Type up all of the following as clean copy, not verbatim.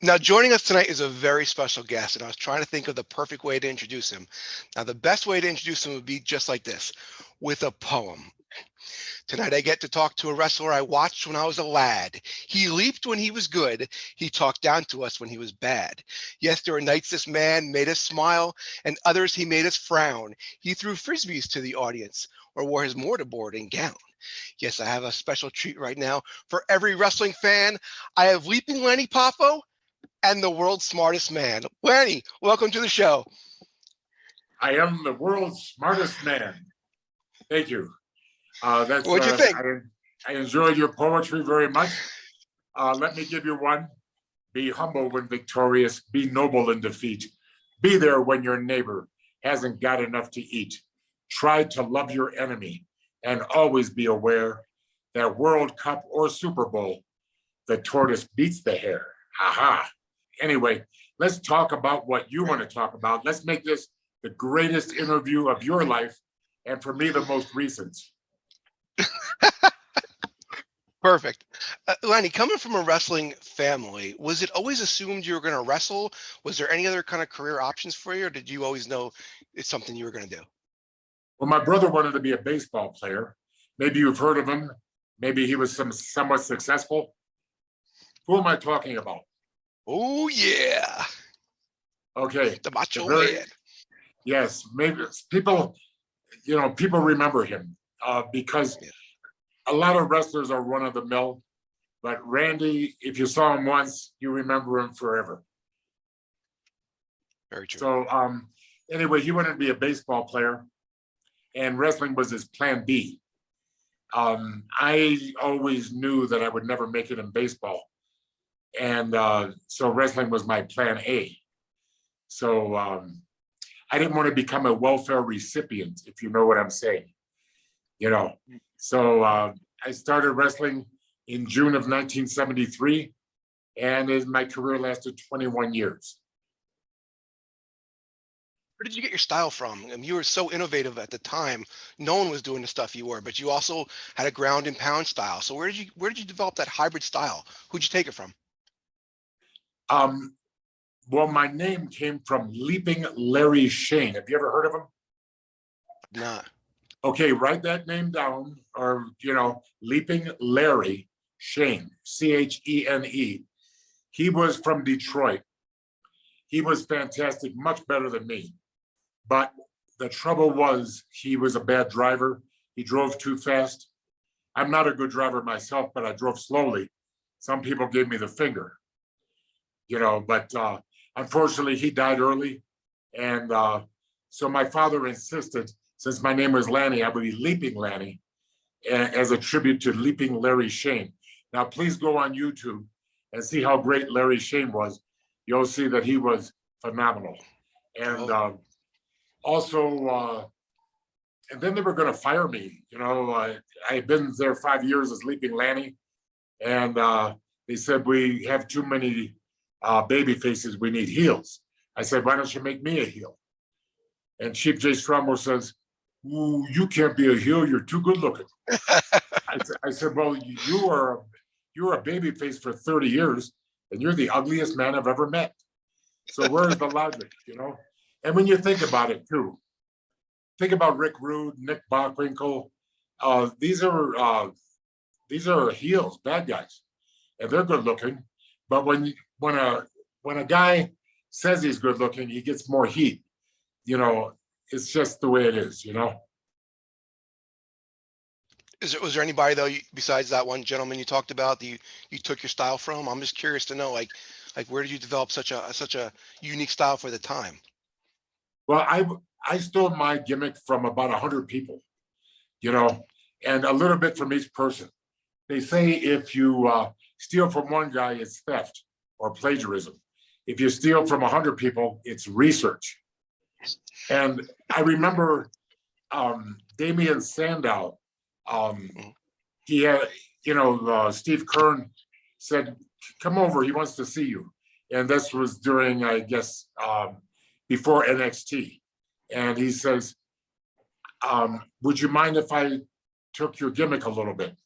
Now, joining us tonight is a very special guest, and I was trying to think of the perfect way to introduce him. Now, the best way to introduce him would be just like this, with a poem. Tonight, I get to talk to a wrestler I watched when I was a lad. He leaped when he was good. He talked down to us when he was bad. Yes, there were nights this man made us smile, and others he made us frown. He threw frisbees to the audience or wore his mortarboard and gown. Yes, I have a special treat right now for every wrestling fan. I have Leaping Lanny Poffo and the world's smartest man. Lanny, welcome to the show. I am the world's smartest man. Thank you. What'd you think? I enjoyed your poetry very much. Let me give you one. Be humble when victorious. Be noble in defeat. Be there when your neighbor hasn't got enough to eat. Try to love your enemy and always be aware that World Cup or Super Bowl, the tortoise beats the hare. Ha ha. Anyway, let's talk about what you want to talk about. Let's make this the greatest interview of your life, and for me, the most recent. Perfect. Lanny, coming from a wrestling family, was it always assumed you were going to wrestle? Was there any other kind of career options for you, or did you always know it's something you were going to do? Well, my brother wanted to be a baseball player. Maybe you've heard of him. Maybe he was somewhat successful. Who am I talking about? Oh, yeah. Okay. The Macho Man. Yes, maybe people remember him because a lot of wrestlers are run of the mill, but Randy, if you saw him once, you remember him forever. Very true. So anyway, he wanted to be a baseball player, and wrestling was his plan B. I always knew that I would never make it in baseball, and so wrestling was my plan A. So I didn't want to become a welfare recipient, if you know what I'm saying. So I started wrestling in June of 1973, and my career lasted 21 years. Where did you get your style from? I mean, you were so innovative at the time. No one was doing the stuff you were, but you also had a ground and pound style. So where did you develop that hybrid style? Who'd you take it from? Well, my name came from Leaping Larry Shane. Have you ever heard of him? Not. Okay, write that name down, or Leaping Larry Shane, Chene. He was from Detroit. He was fantastic, much better than me. But the trouble was he was a bad driver. He drove too fast. I'm not a good driver myself, but I drove slowly. Some people gave me the finger, but unfortunately he died early. And so my father insisted, since my name was Lanny, I would be Leaping Lanny as a tribute to Leaping Larry Shane. Now, please go on YouTube and see how great Larry Shane was. You'll see that he was phenomenal. And and then they were going to fire me. I had been there 5 years as Leaping Lanny, and they said, we have too many baby faces, we need heels. I said, why don't you make me a heel? And Chief J. Strongbow says, ooh, you can't be a heel, you're too good looking. I said, well, you're a baby face for 30 years, and you're the ugliest man I've ever met. So where's the logic, And when you think about it too, think about Rick Rude, Nick Bockwinkel. These are heels, bad guys, and they're good looking. But when a guy says he's good looking, he gets more heat. It's just the way it is. Was there anybody though besides that one gentleman you talked about that you took your style from? I'm just curious to know, like where did you develop such a unique style for the time? Well, I stole my gimmick from about 100 people, and a little bit from each person. They say if you steal from one guy, it's theft or plagiarism. If you steal from 100 people, it's research. And I remember Damian Sandow. He had, Steve Kern said, come over, he wants to see you. And this was during, I guess, before NXT. And he says, would you mind if I took your gimmick a little bit?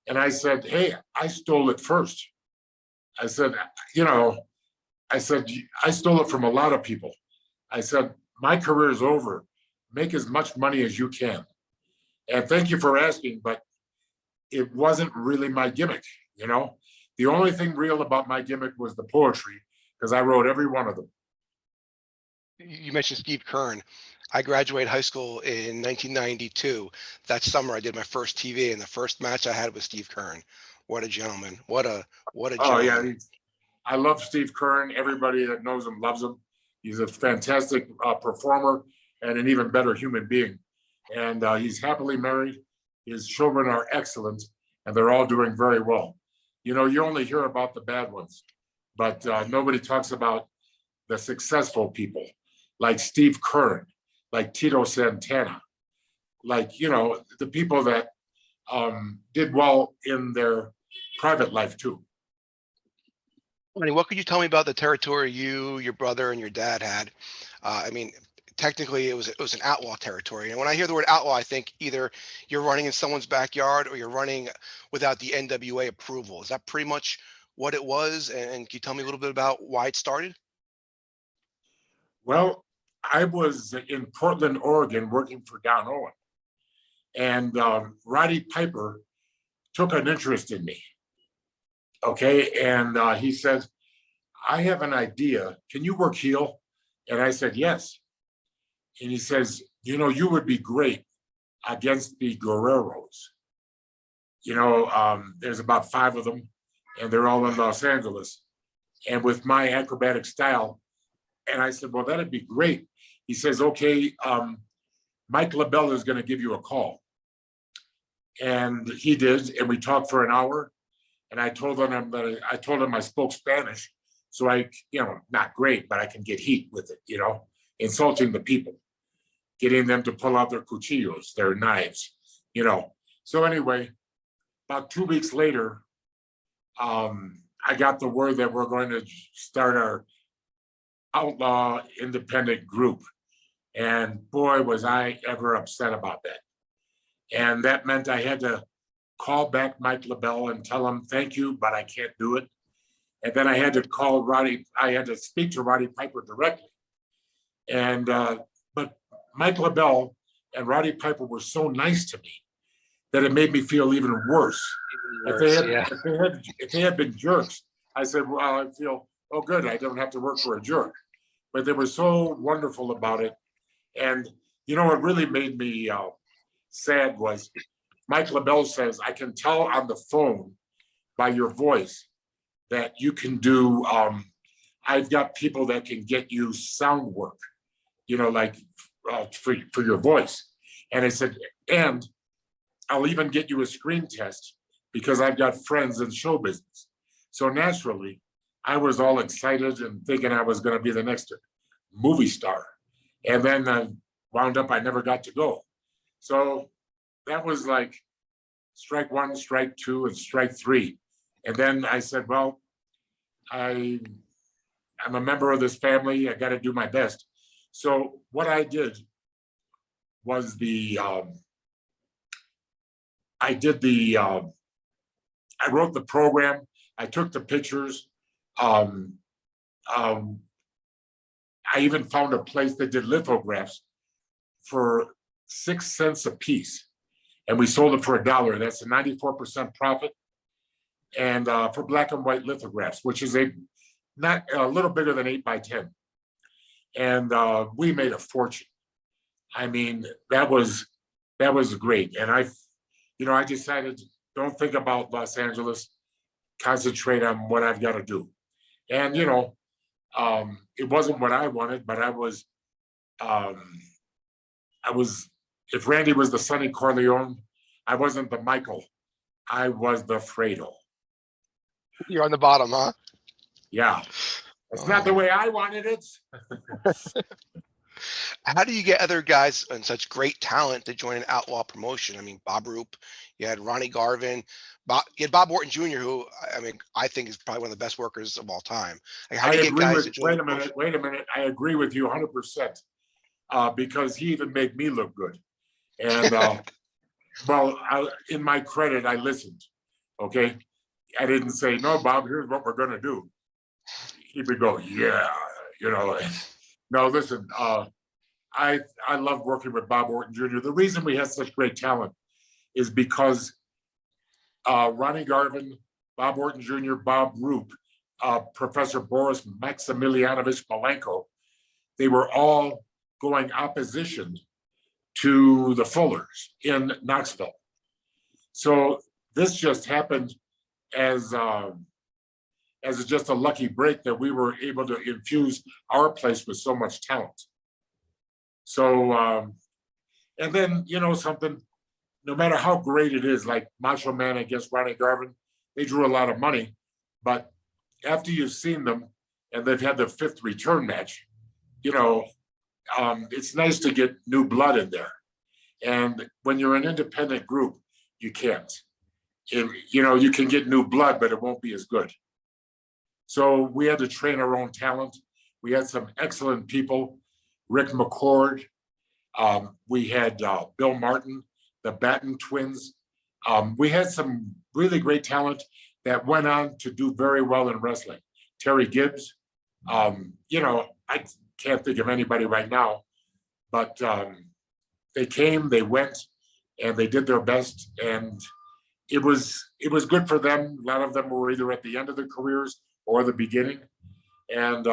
And I said, hey, I stole it first. I said, I said, I stole it from a lot of people. I said, my career is over. Make as much money as you can. And thank you for asking, but it wasn't really my gimmick, you know? The only thing real about my gimmick was the poetry, because I wrote every one of them. You mentioned Steve Kern. I graduated high school in 1992. That summer, I did my first TV, and the first match I had was Steve Kern. What a gentleman! What a Oh, yeah. gentleman! I love Steve Kern. Everybody that knows him loves him. He's a fantastic performer and an even better human being. And he's happily married. His children are excellent, and they're all doing very well. You know, you only hear about the bad ones, but nobody talks about the successful people like Steve Kern, like Tito Santana, like, you know, the people that did well in their private life too. Lenny, what could you tell me about the territory you, your brother, and your dad had? I mean, technically, it was an outlaw territory. And when I hear the word outlaw, I think either you're running in someone's backyard or you're running without the NWA approval. Is that pretty much what it was? And can you tell me a little bit about why it started? Well, I was in Portland, Oregon, working for Don Owen, and Roddy Piper took an interest in me. Okay, and he said, "I have an idea. Can you work heel?" And I said, "Yes." And he says, "You know, you would be great against the Guerreros. You know, there's about 5 of them, and they're all in Los Angeles. And with my acrobatic style," and I said, "Well, that'd be great." He says, "Okay, Mike LaBelle is going to give you a call." And he did, and we talked for an hour. And I told him that I told him I spoke Spanish, so I, you know, not great, but I can get heat with it, you know, insulting the people, getting them to pull out their cuchillos, their knives, you know. So anyway, about 2 weeks later, I got the word that we're going to start our outlaw independent group. And boy, was I ever upset about that. And that meant I had to call back Mike LaBelle and tell him, "Thank you, but I can't do it." And then I had to call Roddy, I had to speak to Roddy Piper directly. And, but Mike LaBelle and Roddy Piper were so nice to me that it made me feel even worse. Worse, yeah. If they had been jerks, I said, "Well, I feel, oh, good, I don't have to work for a jerk." But they were so wonderful about it. And, you know, what really made me sad was Mike LaBelle says, "I can tell on the phone by your voice that you can do, I've got people that can get you sound work, you know, like for your voice." And I said, "And I'll even get you a screen test because I've got friends in show business." So naturally, I was all excited and thinking I was going to be the next movie star. And then wound up, I never got to go. So that was like strike 1, strike 2, and strike 3. And then I said, "Well, I'm a member of this family. I got to do my best." So what I did was I wrote the program. I took the pictures. Um, um, I even found a place that did lithographs for 6 cents a piece, and we sold it for $1. That's a 94% profit. And for black and white lithographs, which is not a little bigger than 8 by 10. And we made a fortune. I mean, that was great. And I decided, don't think about Los Angeles, concentrate on what I've got to do. And it wasn't what I wanted, but if Randy was the Sonny Corleone, I wasn't the Michael, I was the Fredo. You're on the bottom, huh? Yeah. It's not the way I wanted it. How do you get other guys and such great talent to join an outlaw promotion? I mean, Bob Roop, you had Ronnie Garvin, you had Bob Orton Jr., who I think is probably one of the best workers of all time. Like, how do you get guys to join? Wait a minute. I agree with you 100%. Because he even made me look good. And well, in my credit, I listened. Okay. I didn't say, "No, Bob, here's what we're going to do." he would go, yeah, you know. No, listen, I love working with Bob Orton Jr. The reason we had such great talent is because Ronnie Garvin, Bob Orton Jr., Bob Roop, Professor Boris Maximilianovich Malenko, they were all going opposition to the Fullers in Knoxville. So this just happened as just a lucky break that we were able to infuse our place with so much talent. So, and then, you know, something, no matter how great it is, like Macho Man against Ronnie Garvin, they drew a lot of money, but after you've seen them and they've had the fifth return match, you know, it's nice to get new blood in there. And when you're an independent group, you can't. You know, you can get new blood, but it won't be as good. So we had to train our own talent. We had some excellent people, Rick McCord. We had Bill Martin, the Batten twins. We had some really great talent that went on to do very well in wrestling. Terry Gibbs, you know, I can't think of anybody right now, but they came, they went, and they did their best, and it was good for them. A lot of them were either at the end of their careers or the beginning, and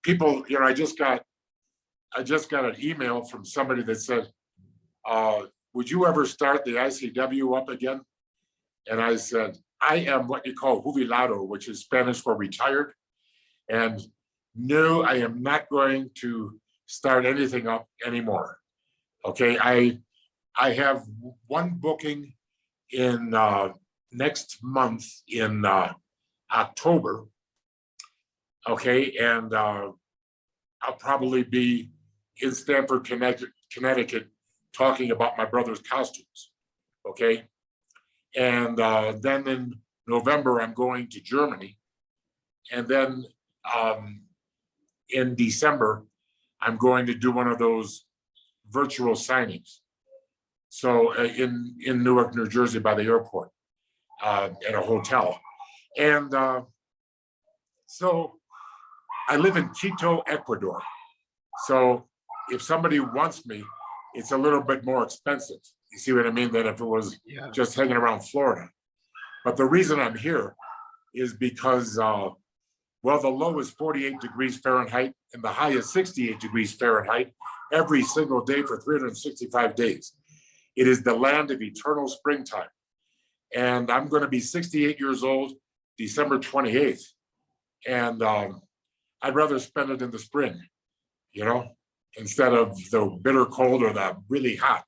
people, you know, I just got an email from somebody that said, would you ever start the ICW up again? And I said, I am what you call jubilado, which is Spanish for retired. And no, I am not going to start anything up anymore. Okay, I have one booking in next month in October. Okay, and I'll probably be in Stamford, Connecticut, talking about my brother's costumes. Okay, and then in November I'm going to Germany, and then in December I'm going to do one of those virtual signings. So in Newark, New Jersey, by the airport, at a hotel, and so I live in Quito, Ecuador. So if somebody wants me, it's a little bit more expensive. You see what I mean? Than if it was just hanging around Florida. But the reason I'm here is because, well, the low is 48 degrees Fahrenheit and the high is 68 degrees Fahrenheit every single day for 365 days. It is the land of eternal springtime. And I'm going to be 68 years old, December 28th. And I'd rather spend it in the spring, you know, instead of the bitter cold or the really hot.